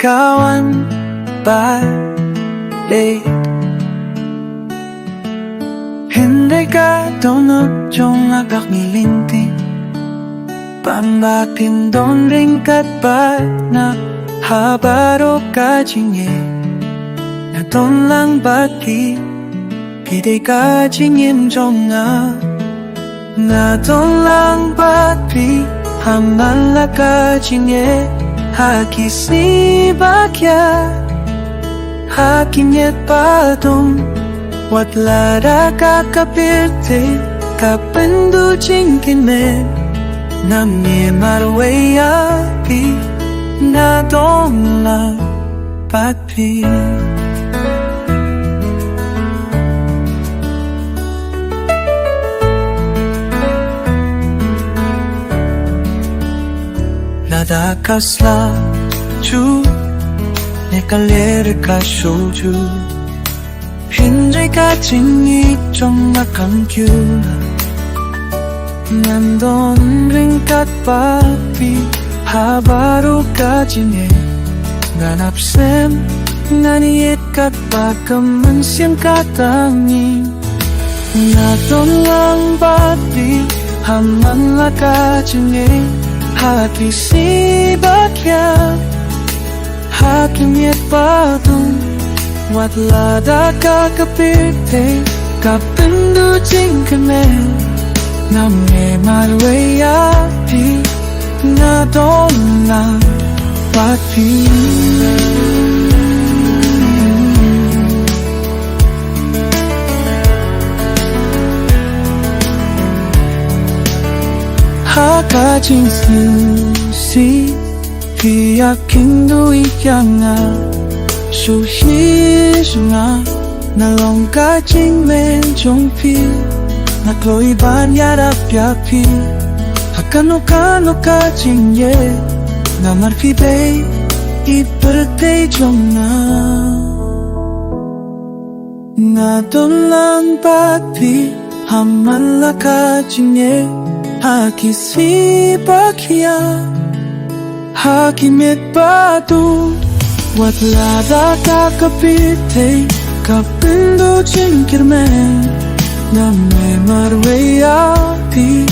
ikaw ang balik. Hindi ka tunod yung agak nilinting Pambatin don ring kat ba na habaro ka jingye Na don lang baki Pide ka jingim jonga Na don lang baki Hamala ka jingye Haki si bakya Hakim yet padong Wat lara kakapirte Kapendu jingkine Namye marwaya pi Na dong la patpi Nada kasla chu Nekaler ka shouju Hindi ka tingi trong nakangkyu Nandon ring kat papi Habaro ka jine Nanapsem Naniyit kat pagkaman siyang katangi Nandon lang papi Haman la ka jine Haki si bakya Hakim yet padung Wat lada kakapirte Kapendu jingkane Namye marwaya pi Na don la patpi Haka jingsu si Pia kindu ikanga Shu hi shunga Na long ka jing men jong pi Na kloi ban yara pia pi Hakano ka jing ye Na marpi bay I birthday jong na Na don lang papi Haman la ka jing ye Haki si bakya Hakim et batu Wat lada kakapite Kapindo jingkirme Namye marwaya pi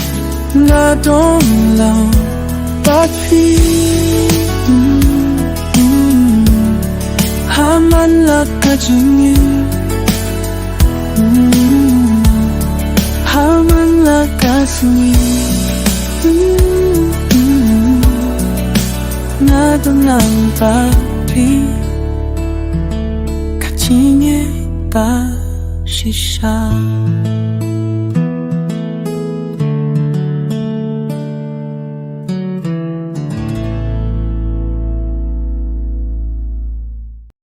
Na don la patpi Haman la ka jingye Haman la ka singi Na don lang patpi Kachingye ba shisha